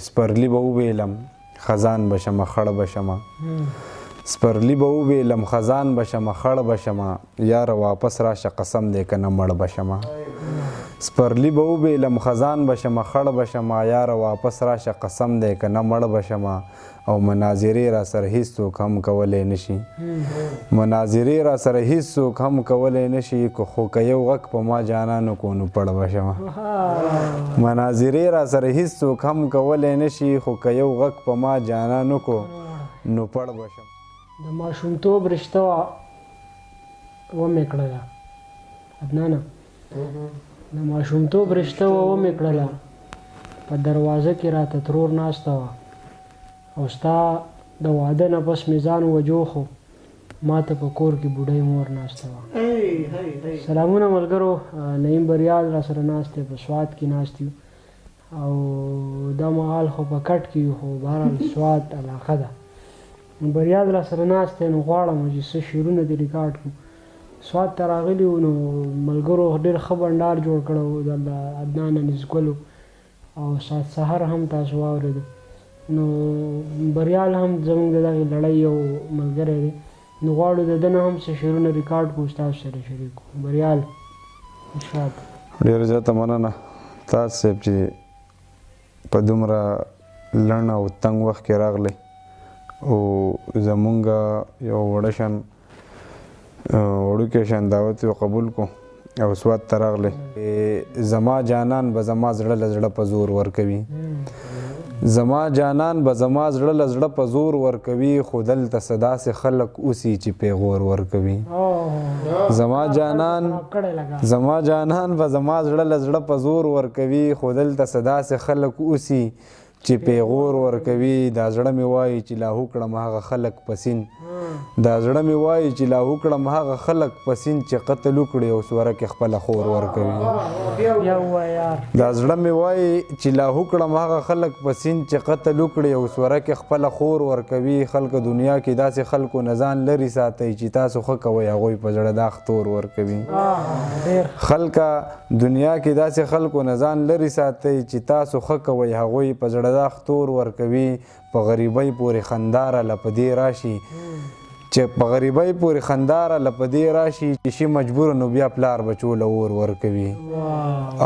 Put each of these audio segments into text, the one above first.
سپرلی به وویلم خزان بشمه خړ بشمه سپرلی به وویلم خزان بشمه خړ بشمه یاره واپس راشه قسم دی که نه مړ بشمه سپرلی به وویلم خزان بشمه خړ بشمه یاره واپس راشه قسم دی که نه مړ بشمه او مناظرې را سره هیڅ څوک هم کولی نشي مناظرې را سره هیڅ څوک هم کولی نشي خو که یو غږ په ما جانانو کو نو پړ بشمه مناظرې را سره هیڅ څوک هم کولی نشي خو که یو غږ په ما جانانو کو نو پړ بشم د ماشومتوب رشته ومې کړله عدنانه د ماشومتوب رشته ومې کړله په دروازه کې راته ترور ناسته وه او ستا د واده نه پس مې ځان وجوخو ما ته په کور کې بوډۍ مور ناسته وه سلامونه ملګرو نعیم بریال را سره ناست دی په سوات کې ناست یو او دا مهال خو په کټ کې یو خو بهرحال سوات علاقه ده بریال را سره ناست دی نو غواړم چې څه شعرونه دې ریکارډ کړو سوات ته راغلي وو نو ملګرو ډېر ښه بنډار جوړ کړی و د عدنان انیسګلو او سحر هم تاسو واورېدو نو بریال هم زموږ د دغې لړۍ یو ملګری دی نو غواړو د ده نه هم څه شعرونه ریکارډ کړو ستاسو سره شریک کړو بریال ارشاد ډېره زیاته مننه تاسو صاحب چې په دومره لنډ او تنګ وخت کې راغلی او زمونږ یو وړوکی شان دعوت یې قبول کو او سوات ته راغلی زما جانان به زما زړه له زړه په زور ورکوي زما جانان به زما زړه له زړه په زور ورکوي خو دلته څه داسې خلک اوسي چې پیغور ورکوي زما جانان به زما زړه له زړه په زور ورکوي خو دلته څه داسې خلک اوسي چې پیغور ورکوي دا زړه مې وایي چې لاهو کړم هغه خلک پسین دا زړه مې وایي چې لاهو کړم هغه خلک پسین چې قتل وکړي او سوره کې خپله خور ورکوي دا زړه مې وایي چې لاهو کړم هغه خلک پسین چې قتل وکړي او سوره کې خپله خور ورکوي خلک دنیا کې داسې خلکو نه ځان لرې ساتئ چې تاسو ښه کوئ هغوی په زړه دا ختور ورکوي خلکه دنیا کې داسې خلکو نه ځان لرې ساتئ چې تاسو ښه کوئ هغوی په زړه دا ختور ورکوي په غریبۍ پورې خنداره له په دې راشي چې په غریبۍ پورې خنداره له په دې راشي چې شي مجبوره نو بیا پلار بچو له اور ورکوي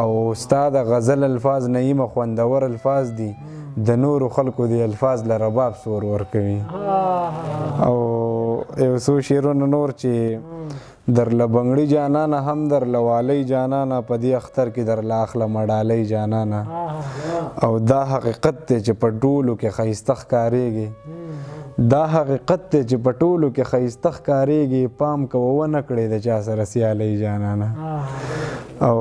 او ستا د غزل الفاظ نعیمه خوندور الفاظ دي د نورو خلکو دی الفاظ له رباب سور ورکوي او یو څو شعرونه نور چې درله بنګړي جانانه هم درله والی جانانه په دې اختر کې درله اخله مډالۍ جانانه او دا حقیقت دی چې په ټولو کې ښایسته ښکارېږي دا حقیقت دی چې په ټولو کې ښایسته ښکارېږي پام کوه ونه کړې د چا سره سیالۍ جانانه او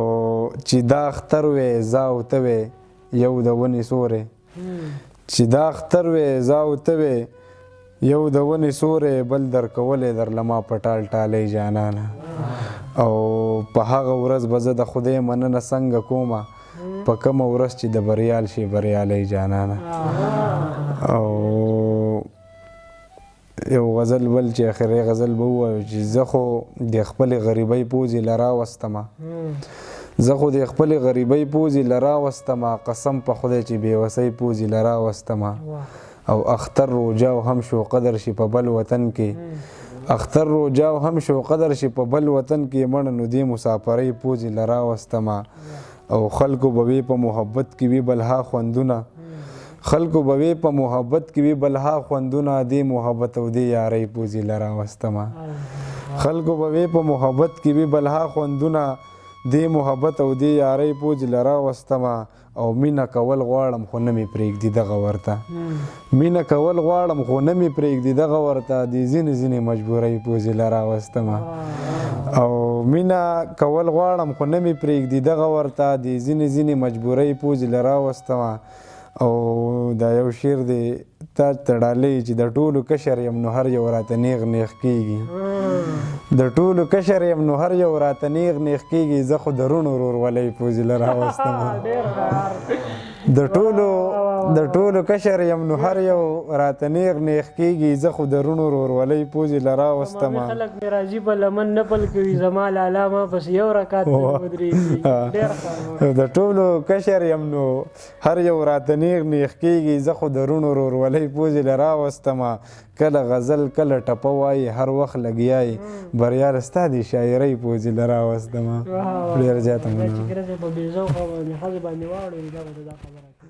چې دا اختر وې زه او ته وې یو د ونې سورې چې دا اختر وې زه او ته وې یو د ونې سورې بل درکولی درله ما په ټال ټالۍ جانانه او په هغه ورځ به زه د خدای مننه څنګه کومه په کومه ورځ چې د بریال شي بریالی جانانه او یو غزل بل چې اخري غزل به ووایو چې زه خو د خپلې غریبۍ پوزې له راوستمه زه خو د خپلې غریبۍ پوزې له راوستمه قسم په خدای چې بېوسۍ پوزې له راوستمه او اختر روجاو هم شو قدر شي په بل وطن کې اختر روجاو هم شو قدر شي په بل وطن کې مړه نو دې مسافرۍ پوزې له راوستمه او خلکو به وي په محبت کې وي بلها خوندونه خلکو به وي په محبت کې وي بلها خوندونه دې محبت او دې یارۍ پوزې له راوستمه خلکو به وي په محبت کې وي بلها خوندونه دې محبت او دې یارۍ پوزې له راوستمه او مینه کول غواړم خو نه مې پرېږدي دغه ورته مینه کول غواړم خو نه مې پرېږدي دغه ورته دې ځینې ځینې مجبورۍ پوزې له راوستمه او مینه کول غواړم خو نه مې پرېږدي دغه ورته دې ځینې ځینې مجبورۍ پوزې له راوستمه او دا یو شعر دی تاج تړالی چې د ټولو کشر یم نو هر یو راته نیغ نیغ کېږي د ټولو کشر یم نو هر یو راته نیغ نیغ کېږي زه خو د روڼو ورورولۍ پوزې له راوستمه د ټولو د ټولو کشر یم نو هر یو راته نیغ کېږي زه خو د رونو ورورولۍ پوزې له راوستمه خلک مې راځي په لمن نفل کوي زما لالا ما پس یو رکعت ودرېږي ډېر د ټولو کشر یم نو هر یو راته نیغ کېږي زه خو د رونو ورورولۍ پوزې له راوستمه کله غزل کله ټپه وایي هر وخت لګیایي بریال ستا د شاعرۍ پوزې له راوستمه ډېر زیاته مننه چې ګرځې په بېزو خو باندې ښځې باندې واړوي دا به دا خبره